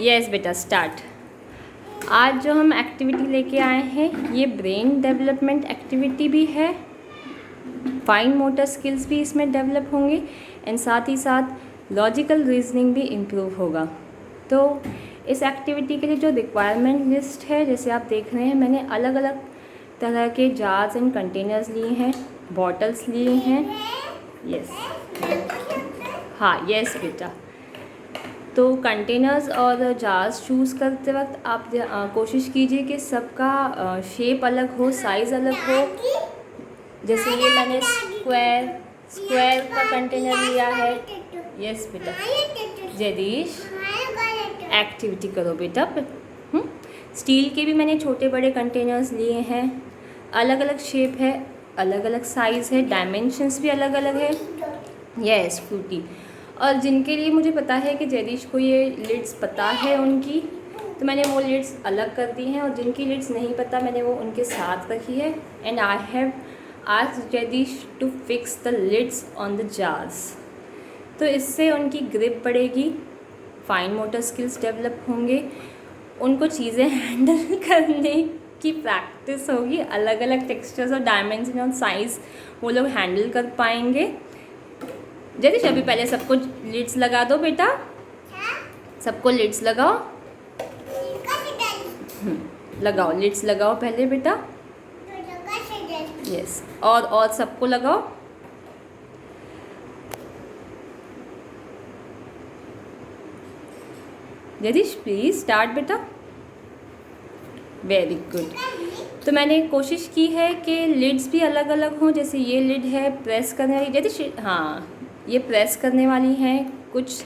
Yes बेटा start. आज जो हम एक्टिविटी लेके आए हैं ये ब्रेन डेवलपमेंट एक्टिविटी भी है, फाइन मोटर स्किल्स भी इसमें डेवलप होंगे एंड साथ ही साथ लॉजिकल रीजनिंग भी इम्प्रूव होगा। तो इस एक्टिविटी के लिए जो रिक्वायरमेंट लिस्ट है, जैसे आप देख रहे हैं, मैंने अलग अलग तरह के जार्स एंड कंटेनर्स लिए हैं, बॉटल्स लिए हैं। यस हाँ यस बेटा। तो कंटेनर्स और जार्स चूज़ करते वक्त आप कोशिश कीजिए कि सबका शेप अलग हो, साइज़ अलग हो। जैसे ये मैंने स्क्वायर का कंटेनर लिया है। यस बेटा। जयदीश एक्टिविटी करो बेटा। स्टील के भी मैंने छोटे बड़े कंटेनर्स लिए हैं, अलग अलग शेप है, अलग अलग साइज़ है, डायमेंशंस भी अलग अलग है। यस फ्रूटी। और जिनके लिए मुझे पता है कि जयदीश को ये लिड्स पता है उनकी, तो मैंने वो लिड्स अलग कर दी हैं, और जिनकी लिड्स नहीं पता मैंने वो उनके साथ रखी है। And I have asked Jaydish to fix the lids on the jars. तो इससे उनकी ग्रिप बढ़ेगी, फाइन मोटर स्किल्स डेवलप होंगे, उनको चीज़ें हैंडल करने की प्रैक्टिस होगी, अलग अलग टेक्सचर्स और डायमेंशन और साइज़ वो लोग हैंडल कर पाएंगे। जयदीश अभी पहले सबको लिड्स लगा दो बेटा, सबको लिड्स लगाओ। लगाओ लिड्स लगाओ पहले बेटा। यस और सबको लगाओ। जयदीश प्लीज स्टार्ट बेटा। Very good. तो मैंने कोशिश की है कि लिड्स भी अलग अलग हों। जैसे ये लिड है प्रेस करने वाली, जयदीश हाँ ये प्रेस करने वाली हैं, कुछ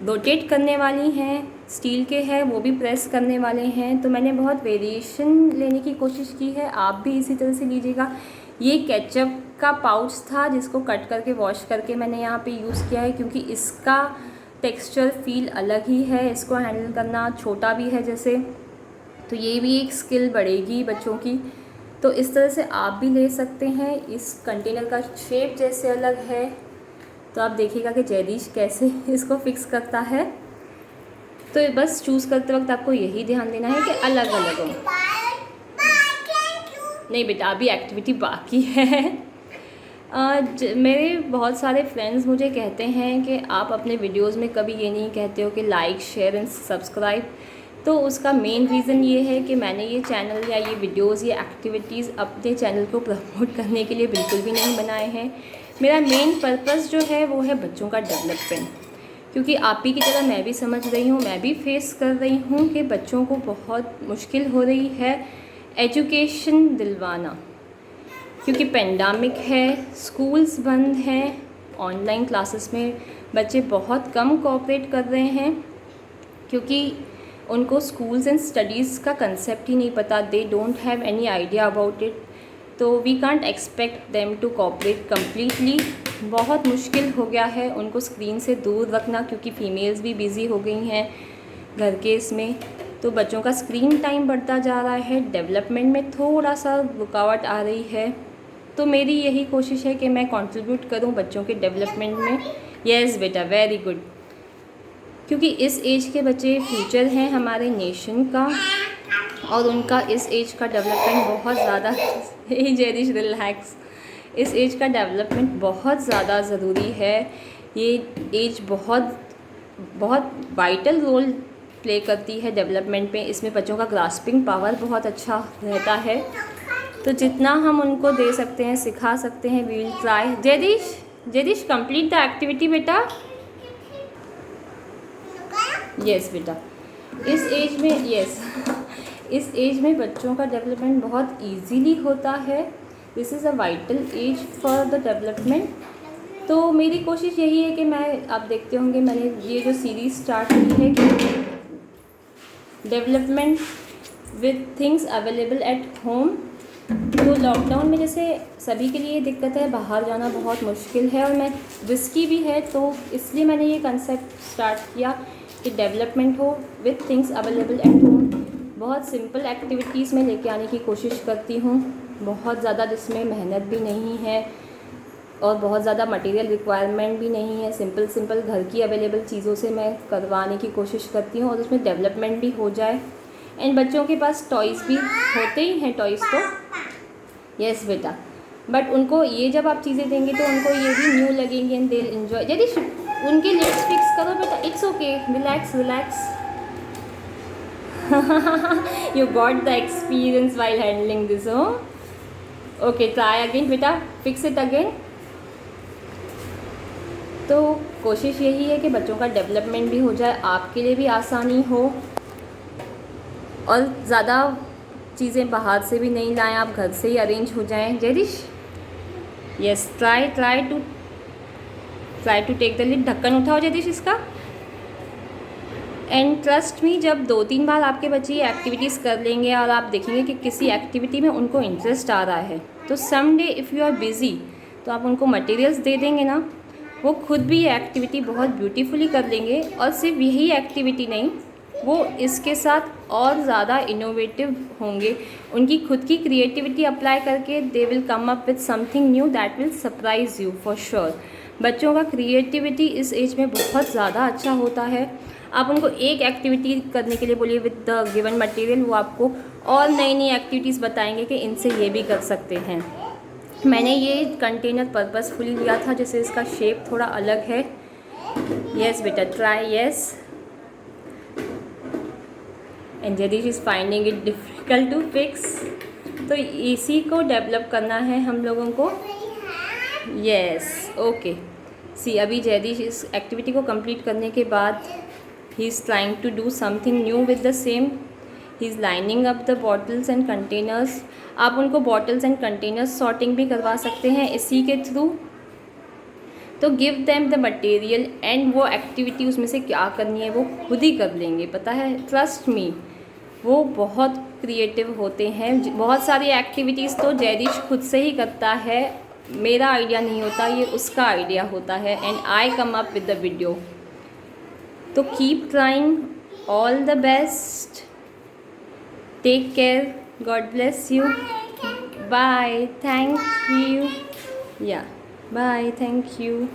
रोटेट करने वाली हैं, स्टील के हैं वो भी प्रेस करने वाले हैं। तो मैंने बहुत वेरिएशन लेने की कोशिश की है, आप भी इसी तरह से लीजिएगा। ये केचप का पाउच था जिसको कट करके वॉश करके मैंने यहाँ पे यूज़ किया है, क्योंकि इसका टेक्सचर फील अलग ही है, इसको हैंडल करना छोटा भी है जैसे, तो ये भी एक स्किल बढ़ेगी बच्चों की। तो इस तरह से आप भी ले सकते हैं। इस कंटेनर का शेप जैसे अलग है, तो आप देखिएगा कि जयदीश कैसे इसको फिक्स करता है। तो बस चूज़ करते वक्त आपको यही ध्यान देना है कि अलग अलग हो। नहीं बेटा अभी एक्टिविटी बाकी है। मेरे बहुत सारे फ्रेंड्स मुझे कहते हैं कि आप अपने वीडियोस में कभी ये नहीं कहते हो कि लाइक शेयर एंड सब्सक्राइब। तो उसका मेन रीज़न ये है कि मैंने ये चैनल या ये वीडियोस या एक्टिविटीज़ अपने चैनल को प्रमोट करने के लिए बिल्कुल भी नहीं बनाए हैं। मेरा मेन पर्पस जो है वो है बच्चों का डेवलपमेंट, क्योंकि आप ही की तरह मैं भी समझ रही हूँ, मैं भी फेस कर रही हूँ कि बच्चों को बहुत मुश्किल हो रही है एजुकेशन दिलवाना, क्योंकि पेंडेमिक है, स्कूल्स बंद हैं, ऑनलाइन क्लासेस में बच्चे बहुत कम कोऑपरेट कर रहे हैं, क्योंकि उनको स्कूल्स एंड स्टडीज़ का कंसेप्ट ही नहीं पता, they don't have any idea about it. तो we can't expect them to cooperate completely. बहुत मुश्किल हो गया है उनको स्क्रीन से दूर रखना, क्योंकि फ़ीमेल्स भी बिज़ी हो गई हैं घर के इसमें। तो बच्चों का स्क्रीन टाइम बढ़ता जा रहा है, डेवलपमेंट में थोड़ा सा रुकावट आ रही है। तो मेरी यही कोशिश है कि मैं कंट्रीब्यूट करूं बच्चों के डेवलपमेंट में। यस बेटा वेरी गुड, क्योंकि इस एज के बच्चे फ्यूचर हैं हमारे नेशन का, और उनका इस एज का डेवलपमेंट बहुत ज़्यादा जयदीश रिलैक्स, इस एज का डेवलपमेंट बहुत ज़्यादा ज़रूरी है। ये एज बहुत बहुत वाइटल रोल प्ले करती है डेवलपमेंट में। इसमें बच्चों का ग्रास्पिंग पावर बहुत अच्छा रहता है। तो जितना हम उनको दे सकते हैं, सिखा सकते हैं, we will try. Jaydish complete the activity बेटा। यस बेटा। इस एज में इस एज में बच्चों का डेवलपमेंट बहुत इजीली होता है। This is a vital age for the development. तो मेरी कोशिश यही है कि आप देखते होंगे मैंने ये जो सीरीज़ स्टार्ट की है कि development with things available at home. तो लॉकडाउन में जैसे सभी के लिए दिक्कत है, बाहर जाना बहुत मुश्किल है और मैं रिस्की भी है, तो इसलिए मैंने ये कंसेप्ट स्टार्ट किया कि डेवलपमेंट हो with things available at home. बहुत सिंपल एक्टिविटीज़ में लेके आने की कोशिश करती हूँ, बहुत ज़्यादा जिसमें मेहनत भी नहीं है, और बहुत ज़्यादा मटेरियल रिक्वायरमेंट भी नहीं है, सिंपल सिंपल घर की अवेलेबल चीज़ों से मैं करवाने की कोशिश करती हूँ और उसमें डेवलपमेंट भी हो जाए। एंड बच्चों के पास टॉयज़ भी होते ही हैं, टॉयज़ तो यस बेटा, बट उनको ये जब आप चीज़ें देंगे तो उनको ये भी न्यू लगेंगे एंड दे एंजॉय। यदि उनके लिप्स फिक्स करो बेटा, it's okay, relax relax. You got the experience while handling this, oh? Okay, try again बेटा, fix it again. तो कोशिश यही है कि बच्चों का डेवलपमेंट भी हो जाए, आपके लिए भी आसानी हो और ज़्यादा चीज़ें बाहर से भी नहीं लाएं, आप घर से ही अरेंज हो जाएं। Jaydish yes, try to take the lid. ढक्कन उठाओ जयदीश इसका। एंड ट्रस्ट मी, जब 2-3 बार आपके बच्चे ये एक्टिविटीज़ कर लेंगे और आप देखेंगे कि किसी एक्टिविटी में उनको इंटरेस्ट आ रहा है, तो someday if you are busy तो आप उनको मटेरियल्स दे देंगे ना, वो खुद भी ये एक्टिविटी बहुत ब्यूटीफुली कर लेंगे। और सिर्फ यही एक्टिविटी नहीं, वो इसके साथ और ज़्यादा इनोवेटिव होंगे, उनकी खुद की क्रिएटिविटी अप्लाई करके they will come up with something knew that will surprise you for sure. बच्चों का क्रिएटिविटी इस एज में बहुत ज़्यादा अच्छा होता है। आप उनको एक एक्टिविटी करने के लिए बोलिए विद द गिवन मटेरियल, वो आपको और नई नई एक्टिविटीज़ बताएंगे कि इनसे ये भी कर सकते हैं। मैंने ये कंटेनर पर्पसफुली लिया था, जैसे इसका शेप थोड़ा अलग है। यस बेटा, try yes. And Jaydish is finding it difficult to fix. तो इसी को डेवलप करना है हम लोगों को। यस ओके, सी अभी जयदीश इस एक्टिविटी को कंप्लीट करने के बाद he is trying to do something new with the same. he is lining up the bottles and containers. आप उनको bottles and containers sorting भी करवा सकते हैं इसी के थ्रू। तो give them the material and वो एक्टिविटी उसमें से क्या करनी है वो खुद ही कर लेंगे, पता है, ट्रस्ट मी, वो बहुत क्रिएटिव होते हैं। बहुत सारी एक्टिविटीज़ तो जयदीश खुद से ही करता है, मेरा आइडिया नहीं होता, ये उसका आइडिया होता है and I come up with the video. तो keep trying, all the best, take care, God bless you, bye, thank you, या बाय, थैंक यू।